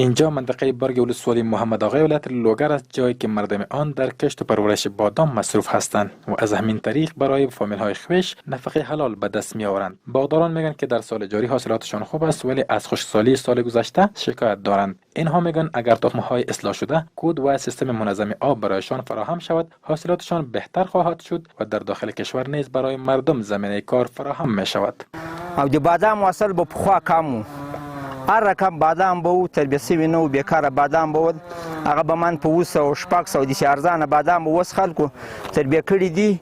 اینجا منطقه برگ ولسوالی محمد آقای ولایت لوگر است، جایی که مردم آن در کشت و پرورش بادام مصروف هستند و از همین طریق برای فامیل های خویش نفقه حلال به دست می آورند. باغداران میگن که در سال جاری حاصلاتشان خوب است، ولی از خشکسالی سال گذشته شکایت دارند. اینها میگن اگر تخم های اصلاح شده، کود و سیستم منظم آب برایشان فراهم شود، حاصلاتشان بهتر خواهد شد و در داخل کشور نیز برای مردم زمینه کار فراهم می شود. او د بادام اصل به پخوا کم هر رقم بادام به تربیه شوي نه و بیکاره بادام به هغه به من په 200 داسې ارزانه بادام به اوس خلکو تربیه کړي دي،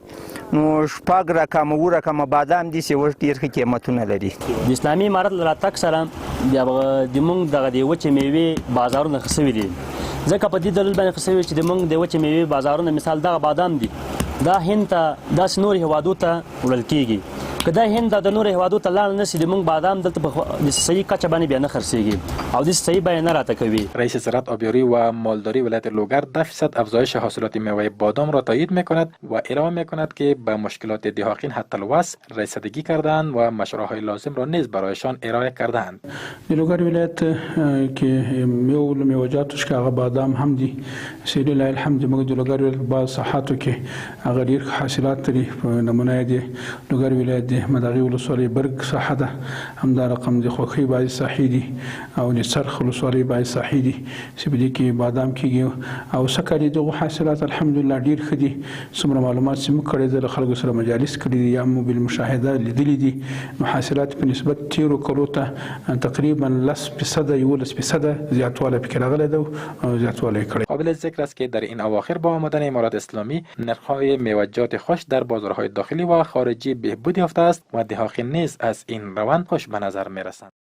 نو 6 رقم او رقم بادام دي چې اوس ډېر ښه قیمتونه لري. د اسلامي امارت له راتګ سره د موږ دغه د وچې میوې بازارونه ښه شوي دي، ځکه په دې دلیل باندې ښه شوي چې د موږ د وچې میوې بازارونه مثال دغه بادام دي، دا هند ته داسې نورو هېوادو ته وړل کېږي. که دا هند د نورو هېوادو ته لاړ نه شي، د موږ بادام دلته د صحیح کچه باندې بیا نه خرڅېږي او د صحیح بیه نه راته کوي. رئیس زراعت آبیاری و مالداری ولایت لوگر 10% افزایش حاصلات میوه بادام را تایید میکند و اعلام میکند که به مشکلات دهاقین حتی الوصل رسیدگی کردند و مشوره‌های لازم را نیز برایشان ارائه کردند. لوگر ولایت که میوه‌جاتش که بادام هم دي سیلی لله الحمد موږ د لوگر ولایت با صحاتو کې هغه ډیر حاصلات لري. نمونه دي لوگر ولایت د مدغی ولسوالۍ برګ ساحه ده، همدا رقم د خوخي باید صحي دي او د سرخ ولسوالۍ باید صحي دي چې په دې کې بادام کېږي او سکري دغه حاصلات الحمدلله ډیر ښه دي. څومره معلومات چې موږ کړي د خلکو سره مجالس کړي دي یا مو بالمشاهده لیدلي دي، نو حاصلات په نسبت تیرو کلو ته تقریبا 10% 11% زیاتوالی پکې راغلی ده او زیاتوالی کړی. قابل ذکر است که در این اواخر با آمدن امارات اسلامی نرخ‌های میوه‌جات خوش در بازارهای داخلی و خارجی بهبود یافته است و دهاقین نیز از این روند خوش به نظر می‌رسند.